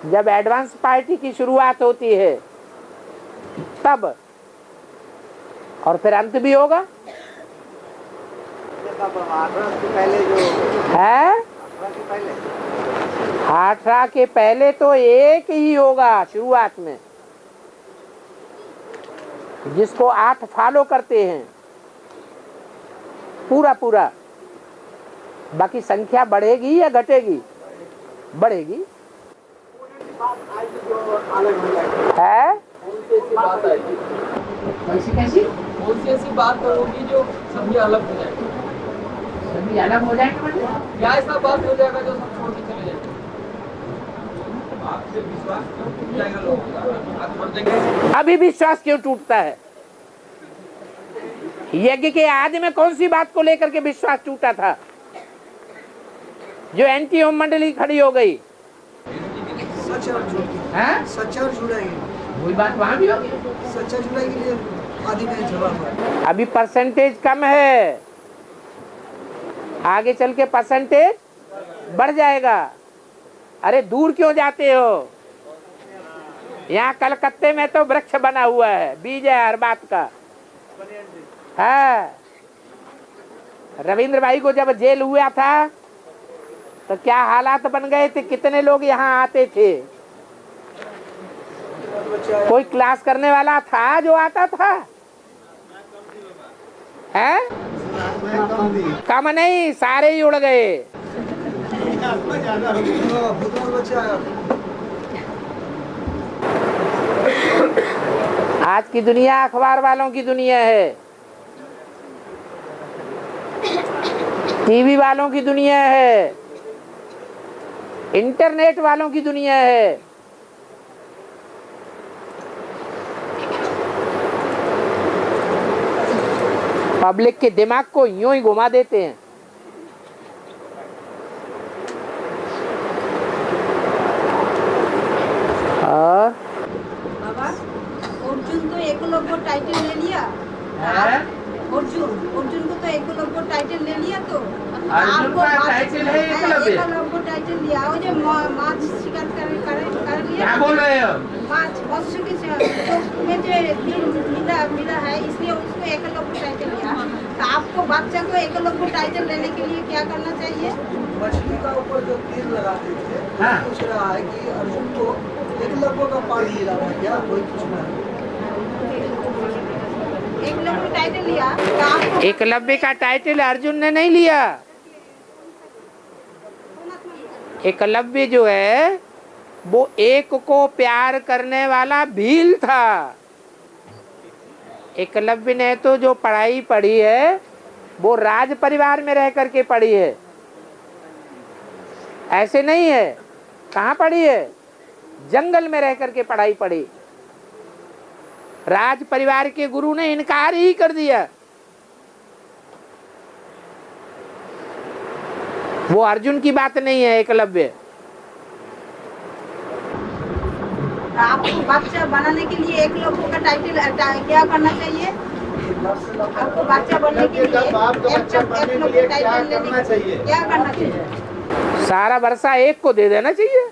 जब एडवांस पार्टी की शुरुआत होती है तब, और फिर अंत भी होगा। पहले जो है 18 के पहले तो एक ही होगा शुरुआत में, जिसको 8 फॉलो करते हैं पूरा पूरा। बाकी संख्या बढ़ेगी या घटेगी? बढ़ेगी। है बात आएगी, कैसी कौन सी ऐसी बात होगी जो सभी अलग हो जाएंगे? सभी अलग हो जाएंगे मतलब क्या ऐसा बात हो जाएगा जो सब छोड़ के चले जाएंगे? आपसे विश्वास क्यों टूट जाएगा लोगों का? आप छोड़ देंगे? अभी विश्वास क्यों टूटता है? यज्ञ के आदि में कौन सी बात को लेकर के विश्वास टूटा था जो एंटी होम मंडली खड़ी हो गई? सच और झूठ, सच्चा और झूठा ही वही बात वहां भी होगी। सच्चा झूठा के लिए आदि में जवाब है। अभी परसेंटेज कम है, आगे चल के परसेंटेज बढ़ जाएगा। अरे दूर क्यों जाते हो? यहाँ कलकत्ते में तो वृक्ष बना हुआ है, बीज है हर बात का। है रविंद्र भाई को जब जेल हुआ था तो क्या हालात बन गए थे? कितने लोग यहाँ आते थे? कोई क्लास करने वाला था जो आता था? है कम नहीं, सारे ही उड़ गए। आज की दुनिया अखबार वालों की दुनिया है, टीवी वालों की दुनिया है, इंटरनेट वालों की दुनिया है। पब्लिक के दिमाग को यूं ही घुमा देते हैं। और बाबा अर्जुन तो एकलव्य टाइटल ले लिया। अर्जुन को तो एकलव्य टाइटल ले लिया। तो अर्जुन का टाइटल है एकलव्य। एकलव्य टाइटल लिया। वो जो माछ शिकार कर लिया। क्या बोल रहे हो? माछ मत्स्य के तो में जो मिला है, इसलिए उसको एकलव्य टाइटल लिया। तो आपको बच्चा को एकलव्य टाइटल लेने के लिए क्या करना चाहिए? मछली का ऊपर जो तीर लगाते थे, पूछ रहा है कि अर्जुन को एकलव्य का पाठ मिला था क्या? कोई पूछना है। एकलव्य टाइटल लिया तो आपको एकलव्य का टाइटल अर्जुन ने नहीं लिया। एकलव्य जो है वो एक को प्यार करने वाला भील था। एकलव्य ने तो जो पढ़ाई पढ़ी है वो राज परिवार में रह करके पढ़ी है, ऐसे नहीं है। कहाँ पढ़ी है? जंगल में रह करके पढ़ाई पढ़ी। राज परिवार के गुरु ने इनकार ही कर दिया। वो अर्जुन की बात नहीं है एकलव्य। आपको बच्चा बनाने के लिए एकलव्य का टाइटल क्या करना चाहिए? आपको बच्चा बनने के लिए एकलव्य टाइटल लेने के लिए क्या करना चाहिए? सारा वर्षा एक को दे देना चाहिए।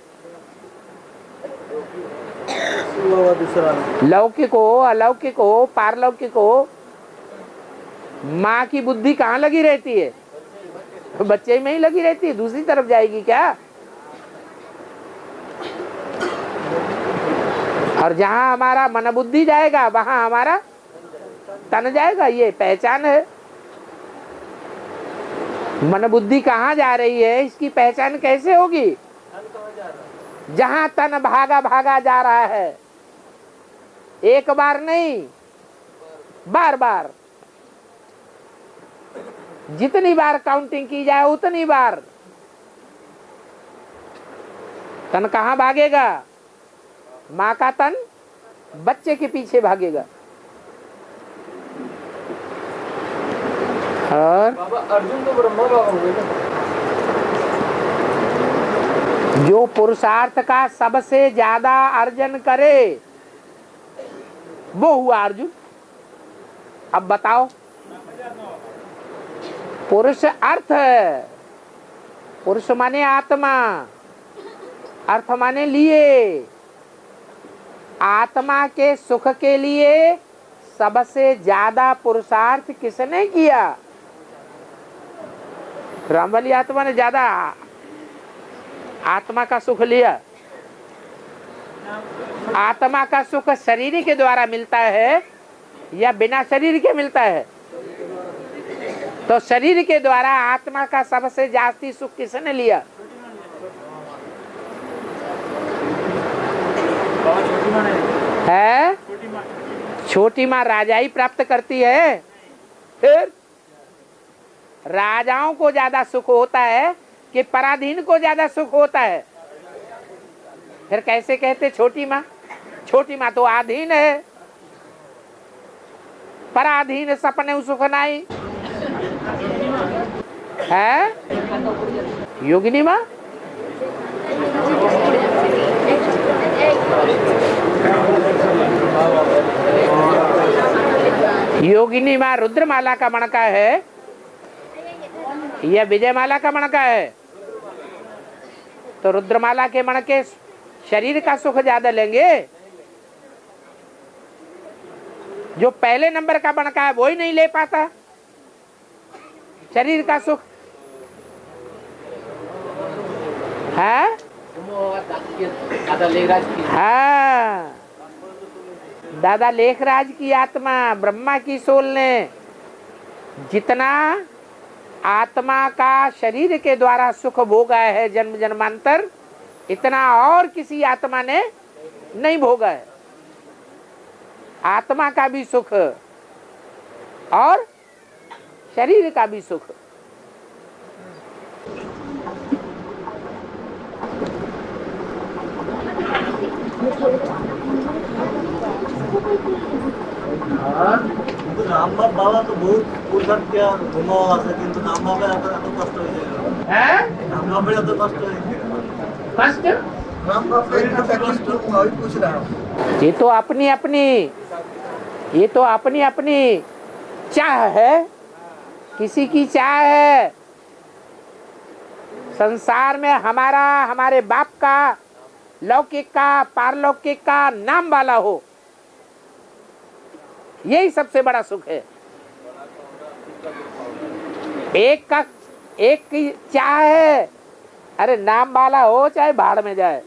लौकिक हो, अलौकिक हो, पारलौकिक हो, माँ की बुद्धि कहाँ लगी रहती है? बच्चे में ही लगी रहती है, दूसरी तरफ जाएगी क्या? और जहाँ हमारा मन बुद्धि जाएगा वहाँ हमारा तन जाएगा। ये पहचान है। मन बुद्धि कहाँ जा रही है इसकी पहचान कैसे होगी? जहाँ तन भागा भागा जा रहा है एक बार नहीं, बार बार, जितनी बार काउंटिंग की जाए उतनी बार। तन कहाँ भागेगा? माँ का तन बच्चे के पीछे भागेगा। और बाबा अर्जुन तो ब्रह्मा बाबा हुए ना। जो पुरुषार्थ का सबसे ज्यादा अर्जन करे वो हुआ अर्जुन। अब बताओ, पुरुष अर्थ है, पुरुष माने आत्मा, अर्थ माने लिए। आत्मा के सुख के लिए सबसे ज्यादा पुरुषार्थ किसने किया? रामवाली आत्मा ने ज्यादा आत्मा का सुख लिया। आत्मा का सुख शरीर के द्वारा मिलता है या बिना शरीर के मिलता है? तो शरीर के द्वारा आत्मा का सबसे जास्ती सुख किसने लिया? है छोटी माँ राजाई प्राप्त करती है। फिर राजाओं को ज्यादा सुख होता है कि पराधीन को ज्यादा सुख होता है? फिर कैसे कहते छोटी माँ? छोटी माँ तो आधीन है, पराधीन सपने सुख नहीं है। योगिनी माँ योगिनी माँ रुद्रमाला का मणका है या विजयमाला का मणका है? तो रुद्रमाला के मणके शरीर का सुख ज्यादा लेंगे। जो पहले नंबर का मणका है वो ही नहीं ले पाता शरीर का सुख है। हाँ, दादा लेखराज की आत्मा ब्रह्मा की सोल ने जितना आत्मा का शरीर के द्वारा सुख भोगा है जन्म जन्मांतर, इतना और किसी आत्मा ने नहीं भोगा है। आत्मा का भी सुख और शरीर का भी सुख। रामबाब बाबा तो बहुत पुरुषार्थ किया घुमा আছে কিন্তু রামবাবের এত কষ্ট হয়েছে। हैं? রামবাবের এত কষ্ট হয়েছে। कष्ट? रामबाब का इतना कष्ट हुआ वही पूछ रहा हूँ। ये तो अपनी अपनी चाह है, किसी की चाह है। संसार में हमारा, हमारे बाप का, लौकिक का, पारलौकिक का नाम वाला हो, यही सबसे बड़ा सुख है। एक की चाह है, अरे नाम वाला हो चाहे बाढ़ में जाए।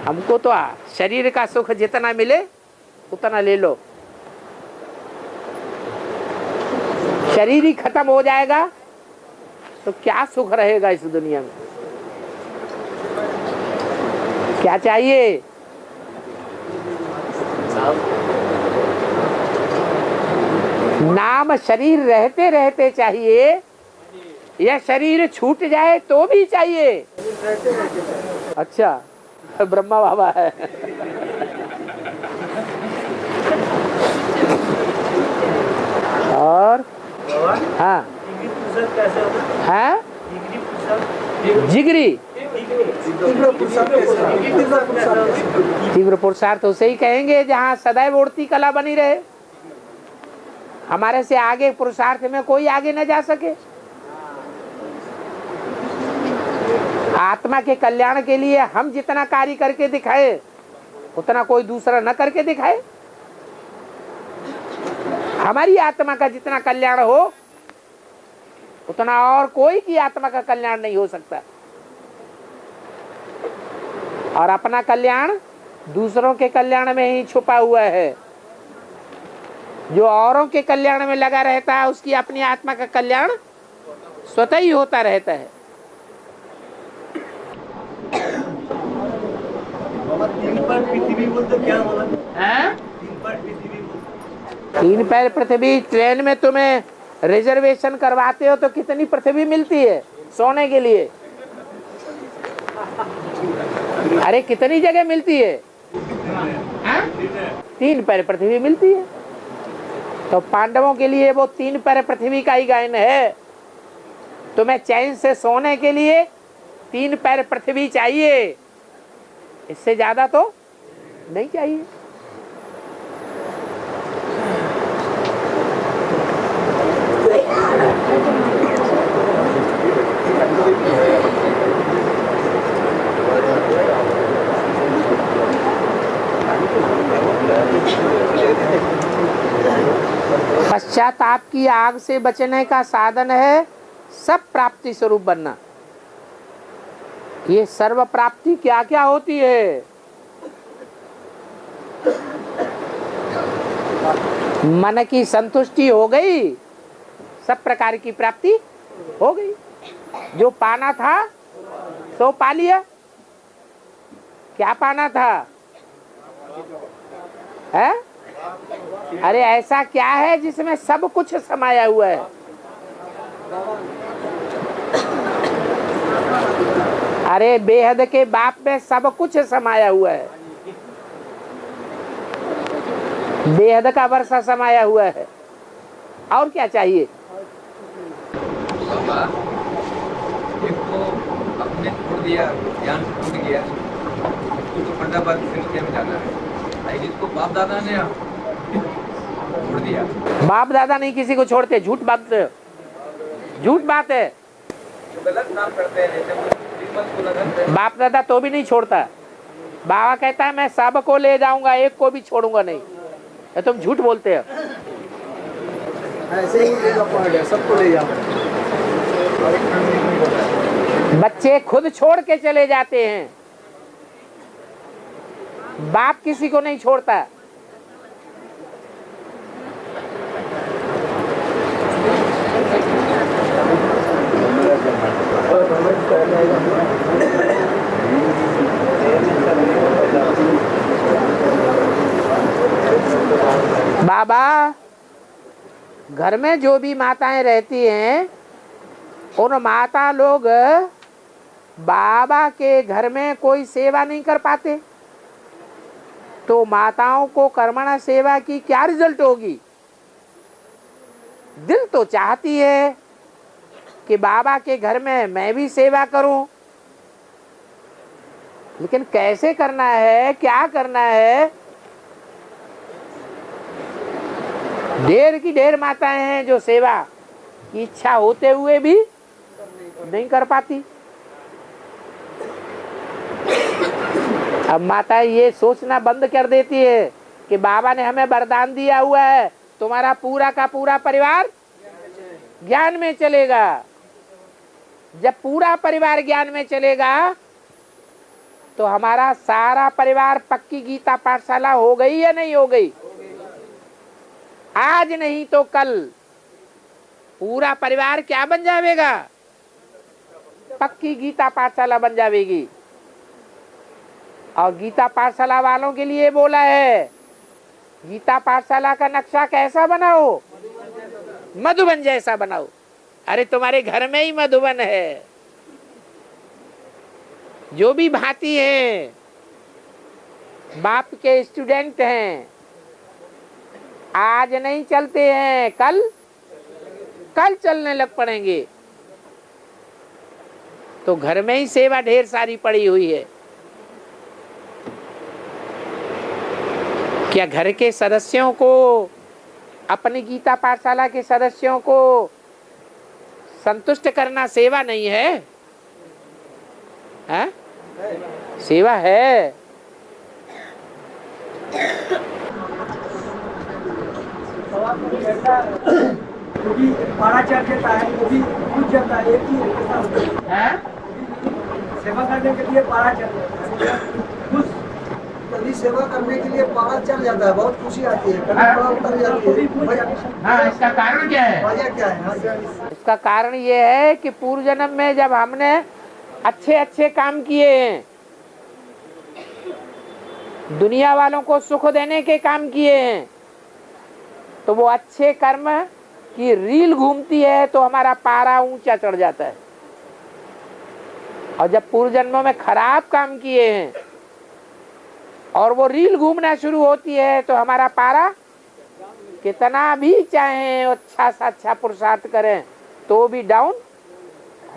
हमको तो शरीर का सुख जितना मिले उतना ले लो। शरीर ही खत्म हो जाएगा तो क्या सुख रहेगा इस दुनिया में? क्या चाहिए? नाम शरीर रहते रहते चाहिए या शरीर छूट जाए तो भी चाहिए? अच्छा, ब्रह्मा बाबा है। और हाँ हाँ जिगरी तीव्र पुरुषार्थ उसे ही कहेंगे जहाँ सदैव उड़ती कला बनी रहे। हमारे से आगे पुरुषार्थ में कोई आगे न जा सके। आत्मा के कल्याण के लिए हम जितना कार्य करके दिखाए उतना कोई दूसरा न करके दिखाए। हमारी आत्मा का जितना कल्याण हो उतना और कोई की आत्मा का कल्याण नहीं हो सकता। और अपना कल्याण दूसरों के कल्याण में ही छुपा हुआ है। जो औरों के कल्याण में लगा रहता है उसकी अपनी आत्मा का कल्याण स्वतः ही होता रहता है। पृथ्वी बोल तो क्या बोला? हैं? 3 पैर पृथ्वी बोल। 3 पैर पृथ्वी। ट्रेन में तुम्हें रिजर्वेशन करवाते हो तो कितनी पृथ्वी मिलती है सोने के लिए? अरे कितनी जगह मिलती है? 3 पैर पृथ्वी मिलती है। तो पांडवों के लिए वो 3 पैर पृथ्वी का ही गायन है। तुम्हें चैन से सोने के लिए 3 पैर पृथ्वी चाहिए, इससे ज्यादा तो नहीं चाहिए। पश्चाताप की आग से बचने का साधन है सब प्राप्ति स्वरूप बनना। ये सर्व प्राप्ति क्या क्या होती है? मन की संतुष्टि हो गई, सब प्रकार की प्राप्ति हो गई। जो पाना था सो पा लिया। क्या पाना था? है? अरे ऐसा क्या है जिसमें सब कुछ समाया हुआ है? अरे बेहद के बाप में सब कुछ समाया हुआ है। बेहद का वर्षा समाया हुआ है। और क्या चाहिए? बाबा एक तो अपने छोड़ दिया, ज्ञान छूट गया, तो फंडाबाद में जाना है। जिसको बाप दादा ने छोड़ दिया। बाप दादा नहीं किसी को छोड़ते। झूठ बात है। गलत काम करते हैं। बाप दादा तो भी नहीं छोड़ता। बाबा कहता है मैं सब को ले जाऊंगा, एक को भी छोड़ूंगा नहीं। तो तुम झूठ बोलते हो। ऐसे ही सबको ले जाओ। बच्चे खुद छोड़ के चले जाते हैं, बाप किसी को नहीं छोड़ता। बाबा घर में जो भी माताएं रहती हैं, उन माता लोग बाबा के घर में कोई सेवा नहीं कर पाते, तो माताओं को कर्मणा सेवा की क्या रिजल्ट होगी? दिल तो चाहती है कि बाबा के घर में मैं भी सेवा करूं, लेकिन कैसे करना है, क्या करना है? ढेर की ढेर माताएं हैं जो सेवा की इच्छा होते हुए भी नहीं कर पाती। अब माता ये सोचना बंद कर देती है कि बाबा ने हमें वरदान दिया हुआ है, तुम्हारा पूरा का पूरा परिवार ज्ञान में चलेगा। जब पूरा परिवार ज्ञान में चलेगा तो हमारा सारा परिवार पक्की गीता पाठशाला हो गई या नहीं हो गई? आज नहीं तो कल पूरा परिवार क्या बन जाएगा? पक्की गीता पाठशाला बन जाएगी। और गीता पाठशाला वालों के लिए बोला है, गीता पाठशाला का नक्शा कैसा बनाओ? मधुबन जैसा बनाओ। अरे तुम्हारे घर में ही मधुबन है। जो भी भांति हैं, बाप के स्टूडेंट हैं, आज नहीं चलते हैं, कल चलने लग पड़ेंगे। तो घर में ही सेवा ढेर सारी पड़ी हुई है। क्या घर के सदस्यों को, अपनी गीता पाठशाला के सदस्यों को संतुष्ट करना सेवा नहीं है? है? सेवा है। पारा चढ़ जाता है, वो भी पूछ जाता है, एक ही है। सेवा करने के लिए पारा चढ़ जाता है। कभी सेवा करने के लिए पारा चढ़ जाता है, बहुत खुशी आती है। कभी उतर जाती है। हाँ, इसका कारण क्या है? वजह क्या है? इसका कारण ये है कि पूर्व जन्म में जब हमने अच्छे अच्छे काम किए हैं, दुनिया वालों को सुख देने के काम किए हैं, तो वो अच्छे कर्म की रील घूमती है तो हमारा पारा ऊंचा चढ़ जाता है। और जब पूर्व जन्मों में खराब काम किए हैं और वो रील घूमना शुरू होती है तो हमारा पारा कितना भी चाहे अच्छा सा अच्छा पुरुषार्थ करें तो भी डाउन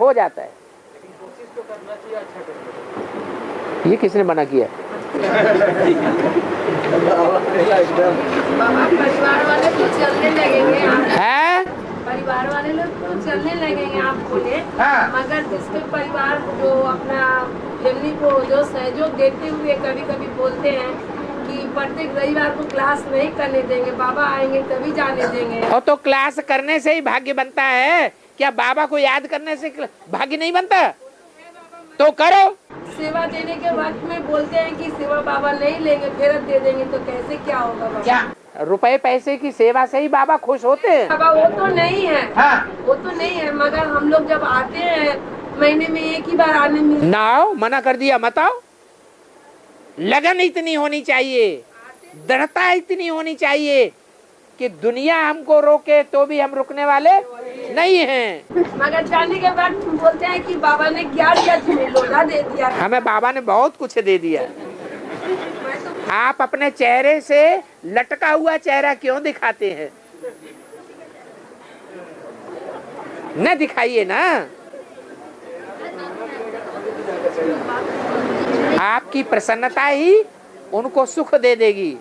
हो जाता है। ये किसने मना किया? परिवार वाले तो चलने लगेंगे हैं? परिवार वाले लोग तो चलने लगेंगे आप बोले, मगर जिसके परिवार जो अपना फैमिली को जो सहयोग देते हुए कभी कभी बोलते हैं कि प्रत्येक रविवार को क्लास नहीं करने देंगे, बाबा आएंगे तभी जाने देंगे। और तो क्लास करने से ही भाग्य बनता है क्या? बाबा को याद करने से भाग्य नहीं बनता? तो करो। सेवा देने के वक्त में बोलते हैं कि सेवा बाबा नहीं लेंगे, फिर दे देंगे, तो कैसे क्या होगा बाबा? क्या रुपए पैसे की सेवा से ही बाबा खुश होते हैं? बाबा वो तो नहीं है, वो तो नहीं है, मगर हम लोग जब आते हैं महीने में एक ही बार आने में ना आओ, मना कर दिया मत आओ। लगन इतनी होनी चाहिए, दृढ़ता इतनी होनी चाहिए कि दुनिया हमको रोके तो भी हम रुकने वाले नहीं हैं। मगर जाने के बाद बोलते हैं कि बाबा ने क्या दिया तुम्हें? लोला दे दिया। हमें बाबा ने बहुत कुछ दे दिया। आप अपने चेहरे से लटका हुआ चेहरा क्यों दिखाते हैं? न दिखाइए ना। आपकी प्रसन्नता ही उनको सुख दे देगी।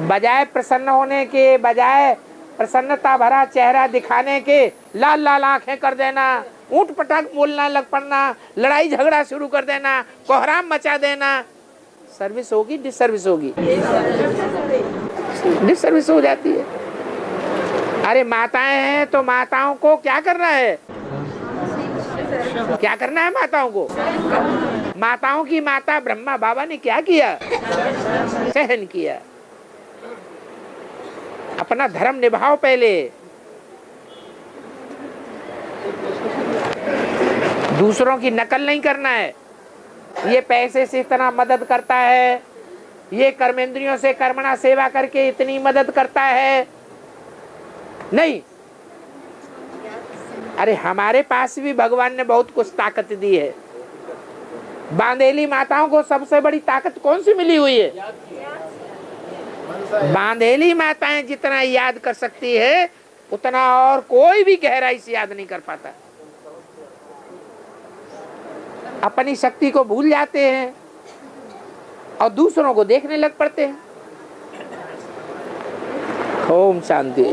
बजाय प्रसन्न होने के, बजाय प्रसन्नता भरा चेहरा दिखाने के, लाल लाल आंखें कर देना, ऊंट पटाख बोलना लग पड़ना, लड़ाई झगड़ा शुरू कर देना, कोहराम मचा देना, सर्विस होगी डिसर्विस होगी? डिसर्विस हो जाती है। अरे माताएं हैं तो माताओं को क्या करना है? क्या करना है माताओं को? माताओं की माता ब्रह्मा बाबा ने क्या किया? सहन किया। अपना धर्म निभाओ पहले, दूसरों की नकल नहीं करना है। ये पैसे से इतना मदद करता है, ये कर्मेंद्रियों से कर्मणा सेवा करके इतनी मदद करता है, नहीं। अरे हमारे पास भी भगवान ने बहुत कुछ ताकत दी है। बांधेली माताओं को सबसे बड़ी ताकत कौन सी मिली हुई है? बांधेली माताएं जितना याद कर सकती है उतना और कोई भी गहराई से याद नहीं कर पाता। अपनी शक्ति को भूल जाते हैं और दूसरों को देखने लग पड़ते हैं। ओम शांति।